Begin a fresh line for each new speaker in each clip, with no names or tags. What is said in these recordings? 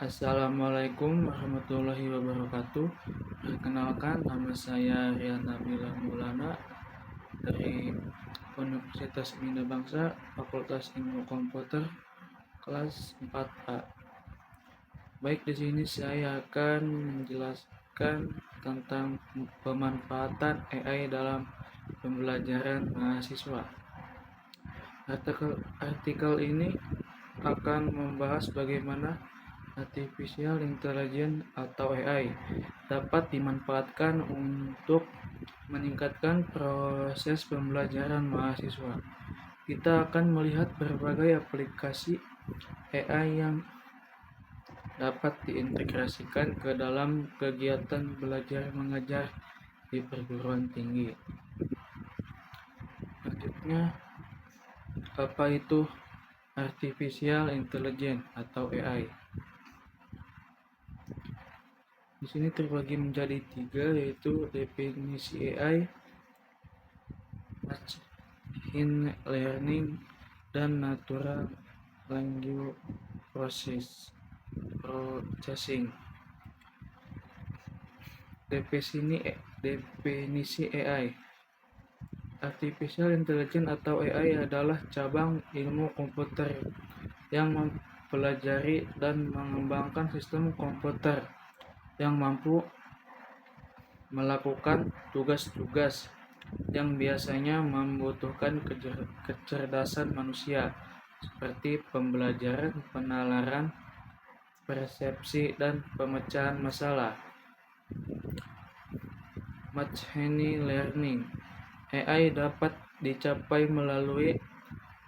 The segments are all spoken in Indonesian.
Assalamualaikum warahmatullahi wabarakatuh. Perkenalkan, nama saya Rian Nabila Maulana dari Universitas Bina Bangsa, Fakultas Ilmu Komputer, kelas 4A. Baik, di sini saya akan menjelaskan tentang pemanfaatan AI dalam pembelajaran mahasiswa. Artikel ini akan membahas bagaimana Artificial Intelligence atau AI dapat dimanfaatkan untuk meningkatkan proses pembelajaran mahasiswa. Kita akan melihat berbagai aplikasi AI yang dapat diintegrasikan ke dalam kegiatan belajar mengajar di perguruan tinggi. Selanjutnya, apa itu Artificial Intelligence atau AI? Di sini terbagi menjadi 3, yaitu definisi AI, machine learning, dan natural language processing. Definisi AI. Artificial Intelligence atau AI adalah cabang ilmu komputer yang mempelajari dan mengembangkan sistem komputer yang mampu melakukan tugas-tugas yang biasanya membutuhkan kecerdasan manusia, seperti pembelajaran, penalaran, persepsi, dan pemecahan masalah. Machine learning. AI dapat dicapai melalui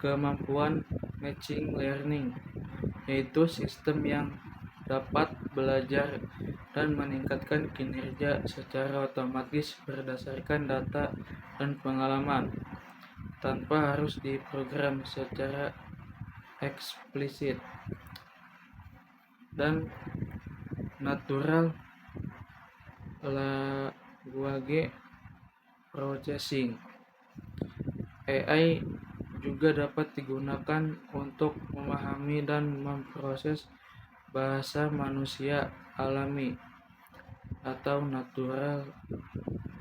kemampuan machine learning, yaitu sistem yang dapat belajar dan meningkatkan kinerja secara otomatis berdasarkan data dan pengalaman, tanpa harus diprogram secara eksplisit. Dan natural language processing. AI juga dapat digunakan untuk memahami dan memproses bahasa manusia alami atau natural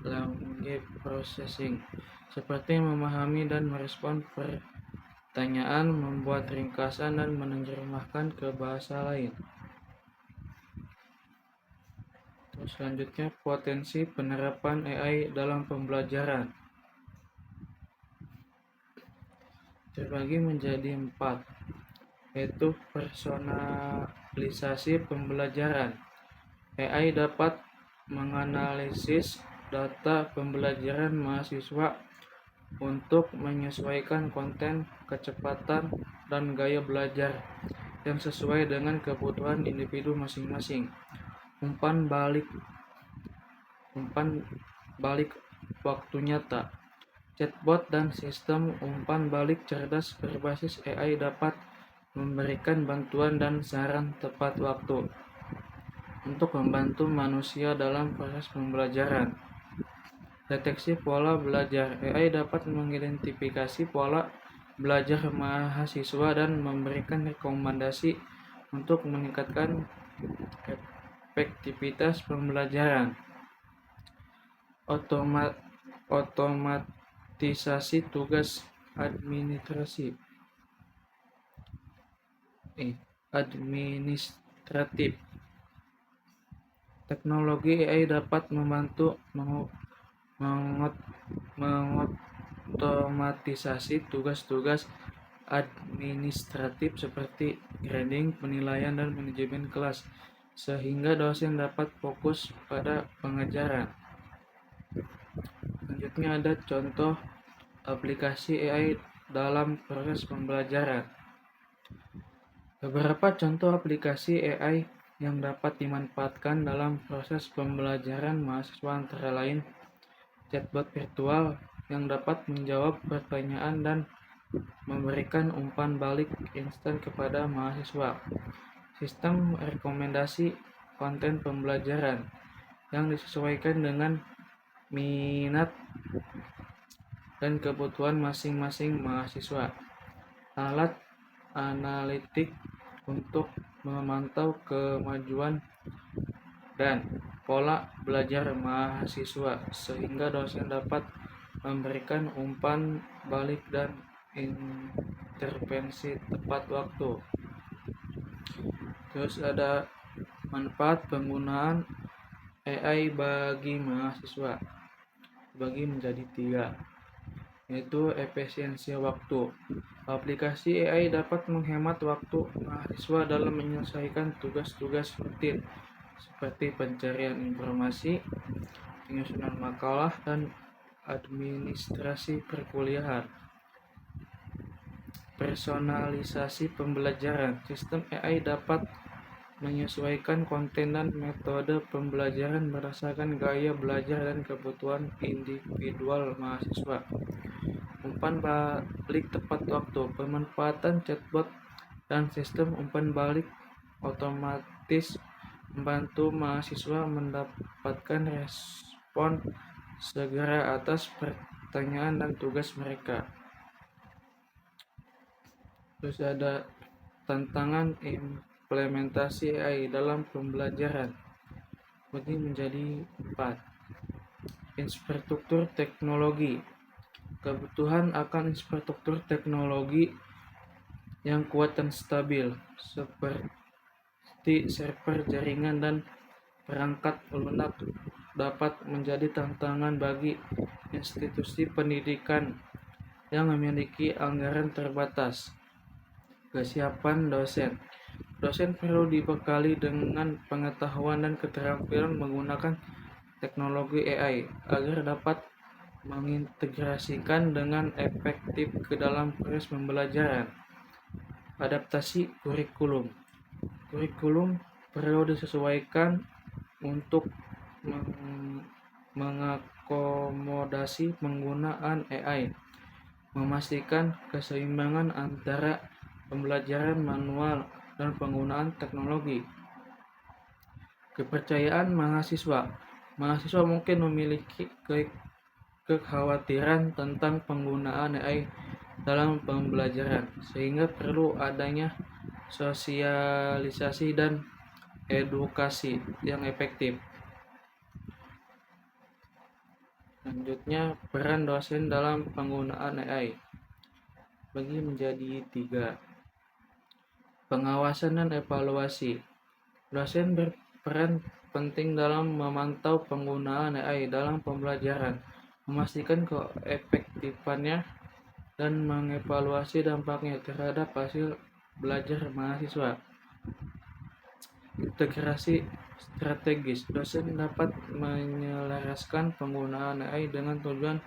language processing, seperti memahami dan merespon pertanyaan, membuat ringkasan, dan menerjemahkan ke bahasa lain. Selanjutnya, potensi penerapan AI dalam pembelajaran terbagi menjadi 4, yaitu personalisasi pembelajaran. AI dapat menganalisis data pembelajaran mahasiswa untuk menyesuaikan konten, kecepatan, dan gaya belajar yang sesuai dengan kebutuhan individu masing-masing. Umpan balik waktu nyata. Chatbot dan sistem umpan balik cerdas berbasis AI dapat memberikan bantuan dan saran tepat waktu untuk membantu manusia dalam proses pembelajaran. Deteksi pola belajar. AI dapat mengidentifikasi pola belajar mahasiswa dan memberikan rekomendasi untuk meningkatkan efektivitas pembelajaran. Otomatisasi tugas administratif. Teknologi AI dapat membantu mengotomatisasi tugas-tugas administratif seperti grading, penilaian, dan manajemen kelas, sehingga dosen dapat fokus pada pengajaran. Selanjutnya ada contoh aplikasi AI dalam proses pembelajaran. Beberapa contoh aplikasi AI yang dapat dimanfaatkan dalam proses pembelajaran mahasiswa antara lain chatbot virtual yang dapat menjawab pertanyaan dan memberikan umpan balik instan kepada mahasiswa. Sistem rekomendasi konten pembelajaran yang disesuaikan dengan minat dan kebutuhan masing-masing mahasiswa. Alat analitik untuk memantau kemajuan dan pola belajar mahasiswa sehingga dosen dapat memberikan umpan balik dan intervensi tepat waktu. Terus ada manfaat penggunaan AI bagi mahasiswa bagi menjadi 3, yaitu efisiensi waktu. Aplikasi AI dapat menghemat waktu mahasiswa dalam menyelesaikan tugas-tugas rutin seperti pencarian informasi, penyusunan makalah, dan administrasi perkuliahan. Personalisasi pembelajaran. Sistem AI dapat menyesuaikan konten dan metode pembelajaran berdasarkan gaya belajar dan kebutuhan individual mahasiswa. Umpan balik tepat waktu. Pemanfaatan chatbot dan sistem umpan balik otomatis membantu mahasiswa mendapatkan respon segera atas pertanyaan dan tugas mereka. Terus ada tantangan implementasi AI dalam pembelajaran bagi menjadi 4. Infrastruktur teknologi. Kebutuhan akan infrastruktur teknologi yang kuat dan stabil seperti server, jaringan, dan perangkat lunak dapat menjadi tantangan bagi institusi pendidikan yang memiliki anggaran terbatas. Kesiapan dosen. Dosen perlu dibekali dengan pengetahuan dan keterampilan menggunakan teknologi AI agar dapat mengintegrasikan dengan efektif ke dalam proses pembelajaran. Adaptasi kurikulum. Kurikulum perlu disesuaikan untuk mengakomodasi penggunaan AI, memastikan keseimbangan antara pembelajaran manual dan penggunaan teknologi. Kepercayaan mahasiswa. Mahasiswa mungkin memiliki kekhawatiran tentang penggunaan AI dalam pembelajaran, sehingga perlu adanya sosialisasi dan edukasi yang efektif. Selanjutnya, peran dosen dalam penggunaan AI bagi menjadi 3. Pengawasan dan evaluasi. Dosen berperan penting dalam memantau penggunaan AI dalam pembelajaran, memastikan keefektifannya, dan mengevaluasi dampaknya terhadap hasil belajar mahasiswa. Integrasi strategis. Dosen dapat menyelaraskan penggunaan AI dengan tujuan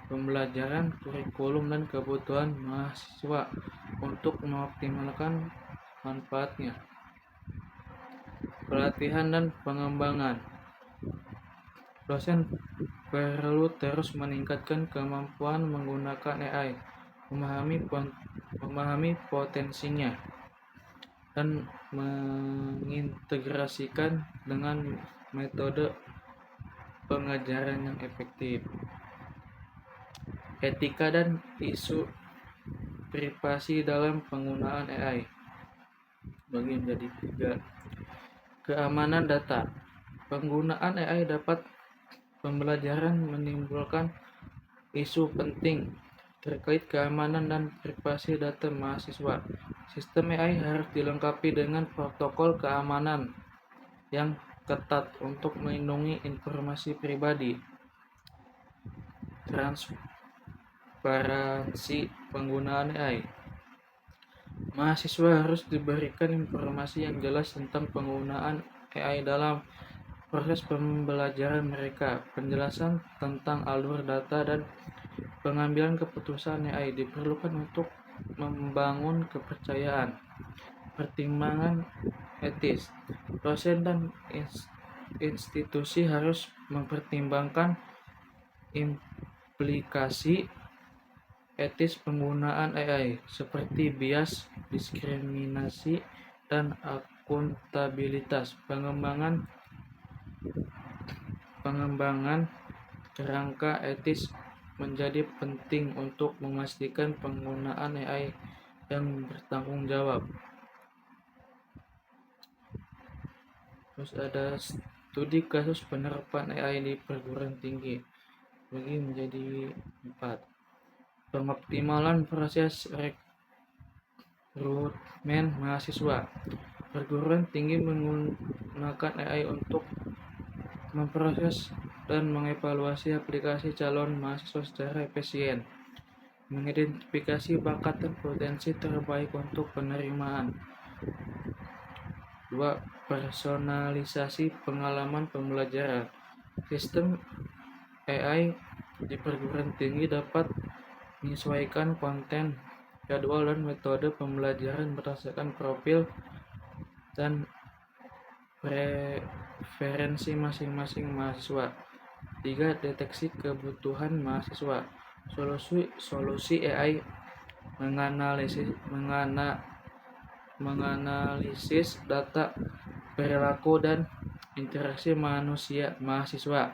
pembelajaran, kurikulum, dan kebutuhan mahasiswa untuk mengoptimalkan manfaatnya. Pelatihan dan pengembangan. Dosen perlu terus meningkatkan kemampuan menggunakan AI, memahami potensinya, dan mengintegrasikan dengan metode pengajaran yang efektif. Etika dan isu privasi dalam penggunaan AI bagi menjadi 3. Keamanan data. Penggunaan AI dapat pembelajaran menimbulkan isu penting terkait keamanan dan privasi data mahasiswa. Sistem AI harus dilengkapi dengan protokol keamanan yang ketat untuk melindungi informasi pribadi. Transparansi penggunaan AI. Mahasiswa harus diberikan informasi yang jelas tentang penggunaan AI dalam proses pembelajaran mereka. Penjelasan tentang alur data dan pengambilan keputusan AI diperlukan untuk membangun kepercayaan. Pertimbangan etis. Dosen dan institusi harus mempertimbangkan implikasi etis penggunaan AI seperti bias, diskriminasi, dan akuntabilitas. Pengembangan kerangka etis menjadi penting untuk memastikan penggunaan AI yang bertanggung jawab. Terus ada studi kasus penerapan AI di perguruan tinggi, bagi menjadi 4. Pengoptimalan proses rekrutmen mahasiswa. Perguruan tinggi menggunakan AI untuk memproses dan mengevaluasi aplikasi calon mahasiswa secara efisien, mengidentifikasi bakat dan potensi terbaik untuk penerimaan. 2. Personalisasi pengalaman pembelajaran. Sistem AI di perguruan tinggi dapat menyesuaikan konten, jadwal, dan metode pembelajaran berdasarkan profil dan preferensi masing-masing mahasiswa. 3. Deteksi kebutuhan mahasiswa. Solusi AI menganalisis data perilaku dan interaksi manusia mahasiswa,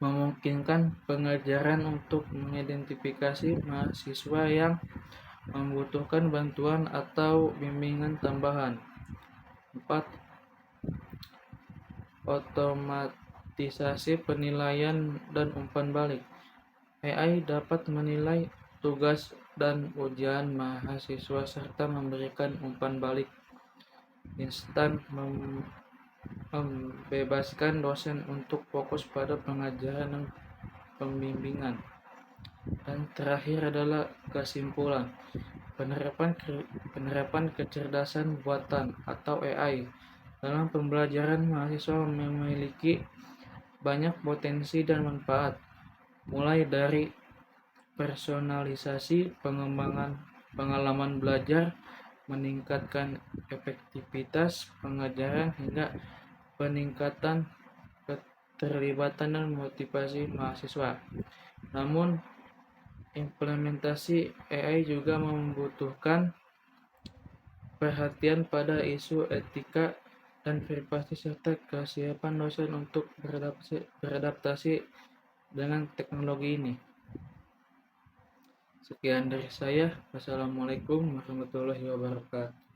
memungkinkan pengajaran untuk mengidentifikasi mahasiswa yang membutuhkan bantuan atau bimbingan tambahan. 4. Otomatisasi penilaian dan umpan balik. AI dapat menilai tugas dan ujian mahasiswa serta memberikan umpan balik instan, membebaskan dosen untuk fokus pada pengajaran dan pembimbingan. Dan terakhir adalah kesimpulan. Penerapan kecerdasan buatan atau AI dalam pembelajaran mahasiswa memiliki banyak potensi dan manfaat, mulai dari personalisasi, pengembangan pengalaman belajar, meningkatkan efektivitas pengajaran, hingga peningkatan keterlibatan dan motivasi mahasiswa. Namun, implementasi AI juga membutuhkan perhatian pada isu etika dan privasi serta kesiapan dosen untuk beradaptasi dengan teknologi ini. Sekian dari saya. Wassalamualaikum warahmatullahi wabarakatuh.